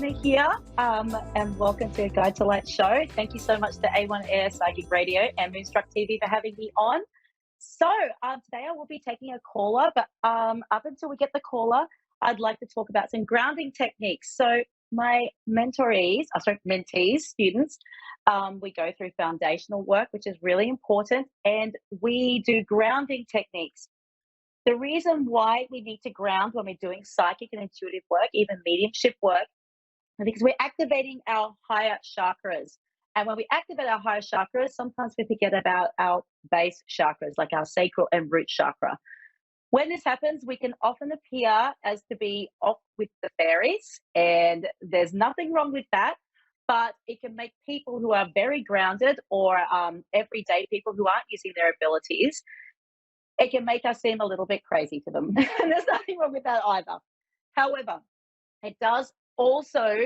Martina here, and welcome to Guide to Light show. Thank you so much to A1 Air Psychic Radio and Moonstruck TV for having me on. So today I will be taking a caller, but up until we get the caller, I'd like to talk about some grounding techniques. So my mentees, students, we go through foundational work, which is really important, and we do grounding techniques. The reason why we need to ground when we're doing psychic and intuitive work, even mediumship work, is because we're activating our higher chakras. And when we activate our higher chakras, sometimes we forget about our base chakras, like our sacral and root chakra. When this happens, we can often appear as to be off with the fairies, and there's nothing wrong with that. But it can make people who are very grounded or everyday people who aren't using their abilities, it can make us seem a little bit crazy to them. And there's nothing wrong with that either. However, it does also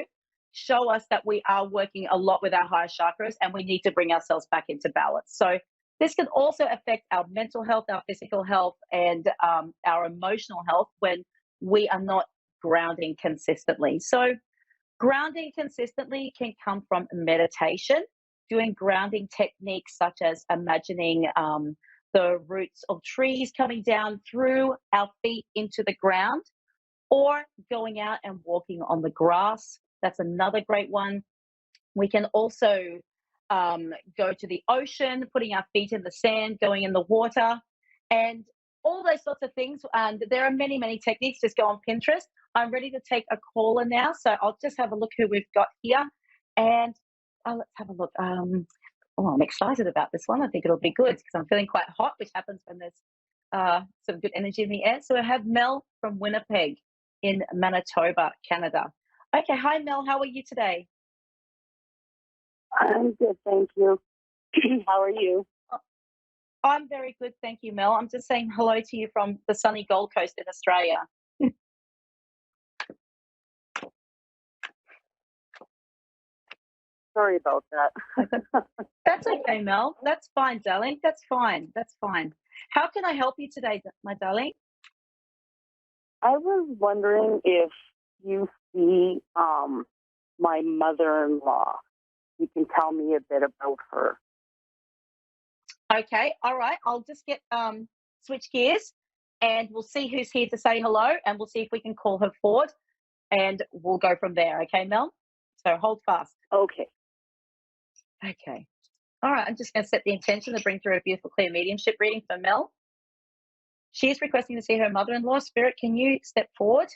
show us that we are working a lot with our higher chakras and we need to bring ourselves back into balance. So this can also affect our mental health, our physical health, and our emotional health when we are not grounding consistently. So grounding consistently can come from meditation, doing grounding techniques such as imagining the roots of trees coming down through our feet into the ground, or going out and walking on the grass. That's another great one. We can also go to the ocean, putting our feet in the sand, going in the water, and all those sorts of things. And there are many, many techniques. Just go on Pinterest. I'm ready to take a caller now, so I'll just have a look who we've got here. And let's have a look. I'm excited about this one. I think it'll be good because I'm feeling quite hot, which happens when there's some good energy in the air. So I have Mel from Winnipeg in Manitoba, Canada. Okay, hi Mel, how are you today? I'm good, thank you. How are you? I'm very good, thank you, Mel. I'm just saying hello to you from the sunny Gold Coast in Australia. Sorry about that. That's okay, Mel. That's fine, darling. That's fine. That's fine. How can I help you today, my darling? I was wondering if you see my mother-in-law. You can tell me a bit about her. Okay, all right. I'll just get switch gears and we'll see who's here to say hello and we'll see if we can call her forward and we'll go from there. Okay, Mel? So hold fast. Okay. Okay. All right. I'm just going to set the intention to bring through a beautiful, clear mediumship reading for Mel. She is requesting to see her mother-in-law. Spirit, can you step forward?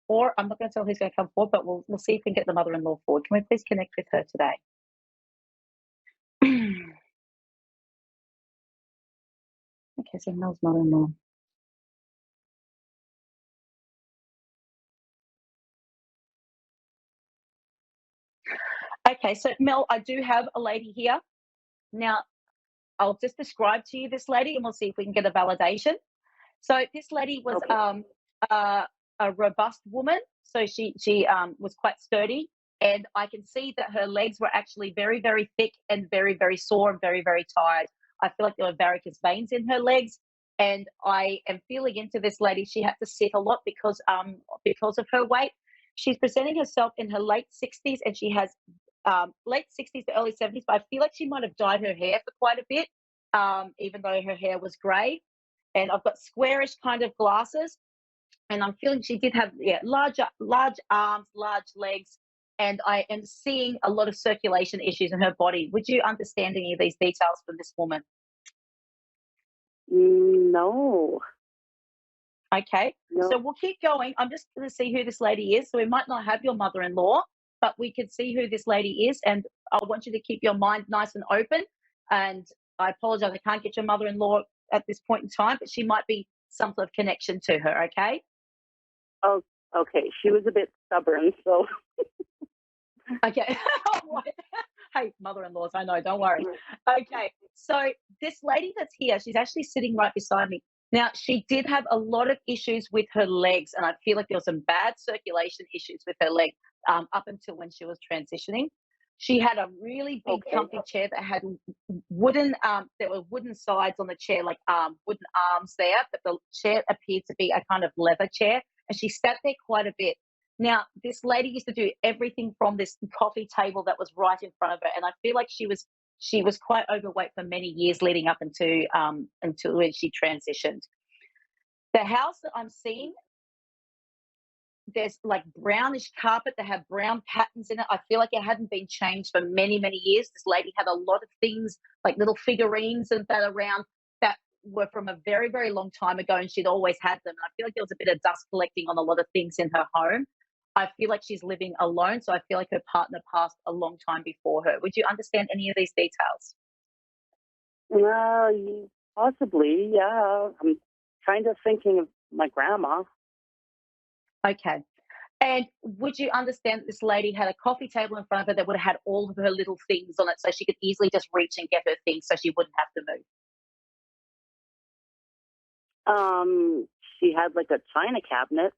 Or I'm not going to tell who's going to come forward, but we'll see if we can get the mother-in-law forward. Can we please connect with her today? Okay, so Mel's mother-in-law. Okay, so Mel, I do have a lady here. Now, I'll just describe to you this lady and we'll see if we can get a validation. So this lady was a robust woman. So she was quite sturdy. And I can see that her legs were actually very, very thick and very, very sore and very, very tired. I feel like there were varicose veins in her legs. And I am feeling into this lady. She had to sit a lot because of her weight. She's presenting herself in her late 60s and she has late 60s to early 70s, but I feel like she might have dyed her hair for quite a bit, even though her hair was grey. And I've got squarish kind of glasses, and I'm feeling she did have large arms, large legs, and I am seeing a lot of circulation issues in her body. Would you understand any of these details from this woman? No. Okay, no. So we'll keep going. I'm just going to see who this lady is. So we might not have your mother-in-law, but we can see who this lady is, and I want you to keep your mind nice and open. And I apologize, I can't get your mother-in-law at this point in time, but she might be some sort of connection to her, okay? Oh, okay. She was a bit stubborn, so. Okay. Hey, mother-in-laws, I know, don't worry. Okay, so this lady that's here, she's actually sitting right beside me. Now, she did have a lot of issues with her legs, and I feel like there was some bad circulation issues with her leg up until when she was transitioning. She had a really big comfy chair that had wooden, there were wooden sides on the chair, like wooden arms there, but the chair appeared to be a kind of leather chair, and she sat there quite a bit. Now, this lady used to do everything from this coffee table that was right in front of her, and I feel like she was quite overweight for many years leading up until when she transitioned. The house that I'm seeing, there's like brownish carpet that have brown patterns in it. I feel like it hadn't been changed for many, many years. This lady had a lot of things, like little figurines and that around that were from a very, very long time ago, and she'd always had them. And I feel like there was a bit of dust collecting on a lot of things in her home. I feel like she's living alone, so I feel like her partner passed a long time before her. Would you understand any of these details? Possibly, yeah. I'm kind of thinking of my grandma. Okay. And would you understand that this lady had a coffee table in front of her that would have had all of her little things on it so she could easily just reach and get her things so she wouldn't have to move? Um, she had like a china cabinet.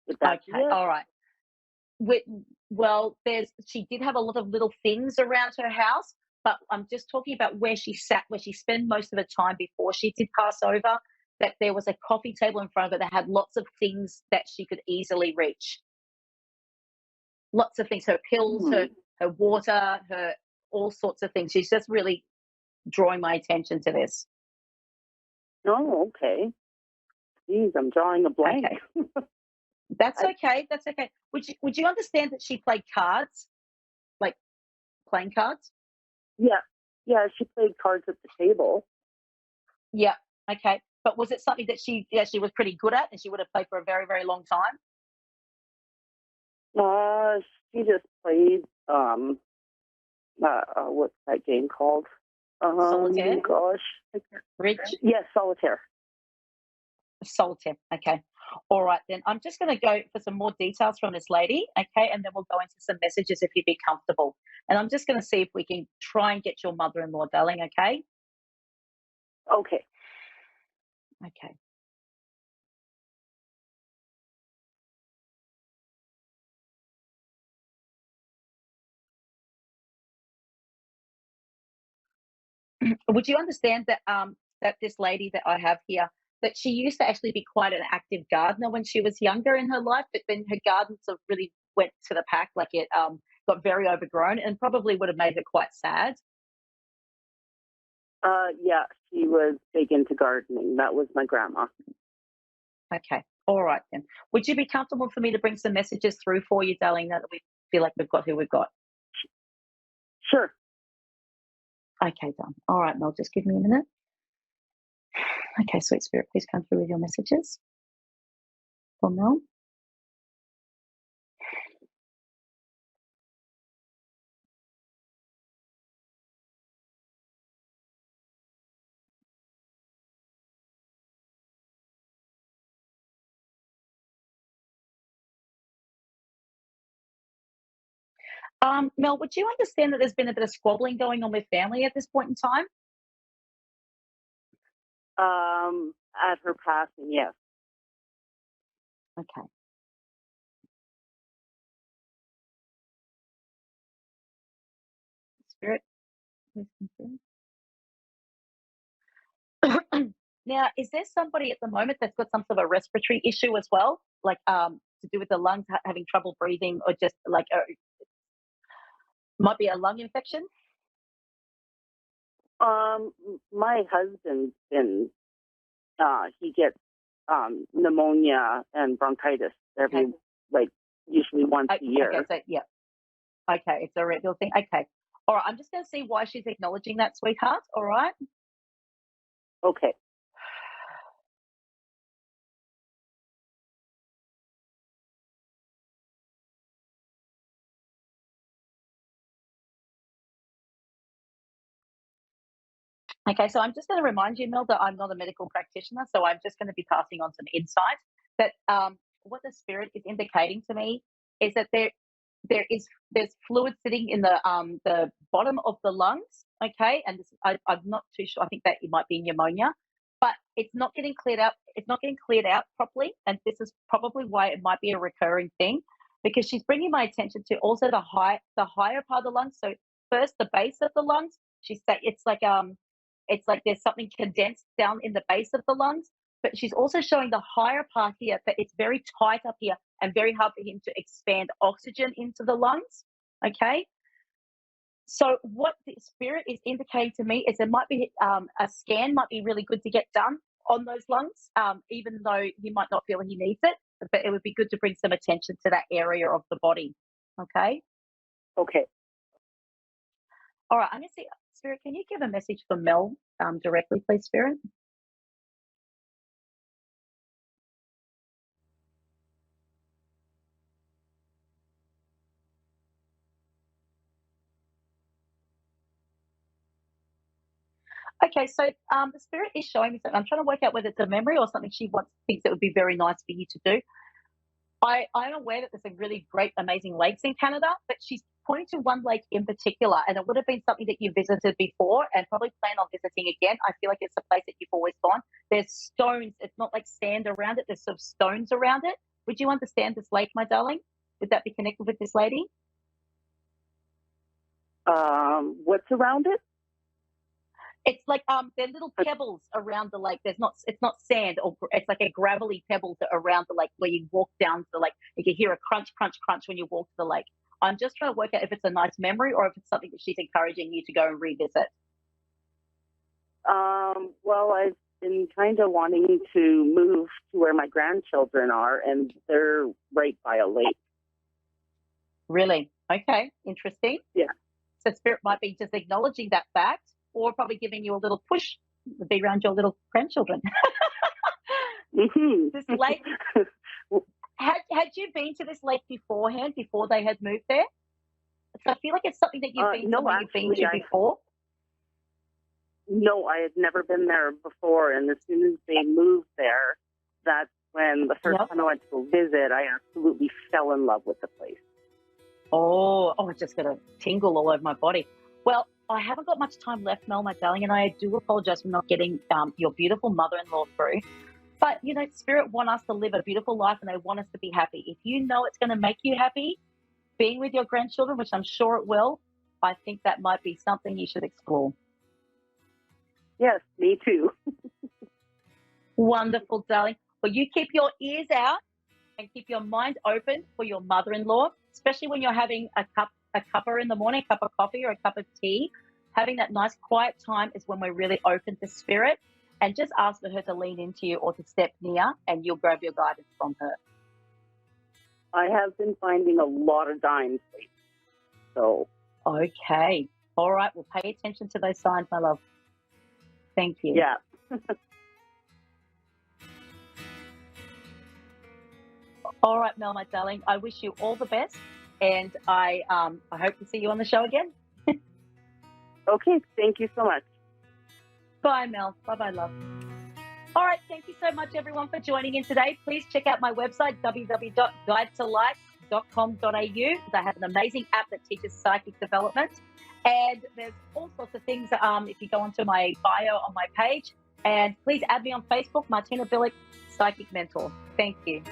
Would that be Okay, it? all right. Wi- Well, she did have a lot of little things around her house, but I'm just talking about where she sat, where she spent most of the time before she did pass over. That there was a coffee table in front of her that had lots of things that she could easily reach. Lots of things, her pills, Hmm. her water, her all sorts of things. She's just really drawing my attention to this. Oh, okay. Geez, I'm drawing a blank. Okay, that's I, okay. That's okay. Would you understand that she played cards, like playing cards? yeah, yeah. She played cards at the table. Yeah. Okay. But was it something that she actually was pretty good at and she would have played for a very, very long time? Uh, she just played. What's that game called? Solitaire, Gosh. bridge, Yes, solitaire. solitaire. Okay. All right, then I'm just going to go for some more details from this lady. Okay. And then we'll go into some messages if you'd be comfortable. And I'm just going to see if we can try and get your mother in law, darling. Okay. Okay. Okay. Would you understand that that this lady that I have here, that she used to actually be quite an active gardener when she was younger in her life, but then her garden sort of really went to the pack, like it got very overgrown and probably would have made her quite sad. Yeah, she was big into gardening. That was my grandma. Okay. All right then. Would you be comfortable for me to bring some messages through for you, darling, now that we feel like we've got who we've got? Sure. Okay, done. All right, Mel, just give me a minute. Okay, sweet spirit, please come through with your messages for Mel. Mel, would you understand that there's been a bit of squabbling going on with family at this point in time? At her passing, yes. Okay. Spirit, please come through. Now, is there somebody at the moment that's got some sort of a respiratory issue as well, like to do with the lungs having trouble breathing, or just like might be a lung infection? My husband's been, he gets pneumonia and bronchitis Okay. like, usually once a Okay. year. So yeah. Okay, it's a regular thing. Okay. All right. I'm just going to see why she's acknowledging that, sweetheart. All right. Okay. Okay, so I'm just going to remind you, Mel, that I'm not a medical practitioner, so I'm just going to be passing on some insight. That what the spirit is indicating to me is that there's fluid sitting in the bottom of the lungs. Okay, and I'm not too sure. I think that it might be pneumonia, but it's not getting cleared out. It's not getting cleared out properly, and this is probably why it might be a recurring thing, because she's bringing my attention to also the higher part of the lungs. So first, the base of the lungs. She said it's like there's something condensed down in the base of the lungs, but she's also showing the higher part here that it's very tight up here and very hard for him to expand oxygen into the lungs. Okay. So what the spirit is indicating to me is there might be a scan might be really good to get done on those lungs, even though he might not feel he needs it, but it would be good to bring some attention to that area of the body. Okay. Okay. All right. I'm going to see, Spirit, can you give a message for Mel directly, please, Spirit? Okay, so the spirit is showing me something. I'm trying to work out whether it's a memory or something she thinks it would be very nice for you to do. I'm aware that there's a really great, amazing lakes in Canada, but she's pointing to one lake in particular, and it would have been something that you visited before and probably plan on visiting again. I feel like it's a place that you've always gone. There's stones. It's not like sand around it. There's sort of stones around it. Would you understand this lake, my darling? Would that be connected with this lady? What's around it? It's like they're little pebbles around the lake. It's not sand, or it's like a gravelly pebbles around the lake where you walk down to the lake. You can hear a crunch, crunch, crunch when you walk to the lake. I'm just trying to work out if it's a nice memory or if it's something that she's encouraging you to go and revisit. Well, I've been kind of wanting to move to where my grandchildren are, and they're right by a lake. Really? Okay, interesting. Yeah. So spirit might be just acknowledging that fact, or probably giving you a little push to be around your little grandchildren. Mm-hmm. This lake, had you been to this lake beforehand, before they had moved there? So I feel like it's something that you've been you've been to before. No, I had never been there before, and as soon as they moved there, that's when the first time I went to go visit, I absolutely fell in love with the place. Oh, it's just got a tingle all over my body. Well, I haven't got much time left, Mel, my darling, and I do apologize for not getting your beautiful mother-in-law through. But, Spirit want us to live a beautiful life, and they want us to be happy. If you know it's going to make you happy, being with your grandchildren, which I'm sure it will, I think that might be something you should explore. Yes, me too. Wonderful, darling. Well, you keep your ears out and keep your mind open for your mother-in-law, especially when you're having a cuppa in the morning, a cup of coffee or a cup of tea. Having that nice quiet time is when we're really open to spirit, and just ask for her to lean into you or to step near, and you'll grab your guidance from her. I have been finding a lot of dimes lately. So. Okay. All right. Well, pay attention to those signs, my love. Thank you. Yeah. All right, Mel, my darling. I wish you all the best, and I hope to see you on the show again. Okay. Thank you so much. Bye, Mel. Bye-bye, love. All right. Thank you so much, everyone, for joining in today. Please check out my website, www.guidetolight.com.au. I have an amazing app that teaches psychic development. And there's all sorts of things if you go onto my bio on my page. And please add me on Facebook, Martina Bilek, Psychic Mentor. Thank you.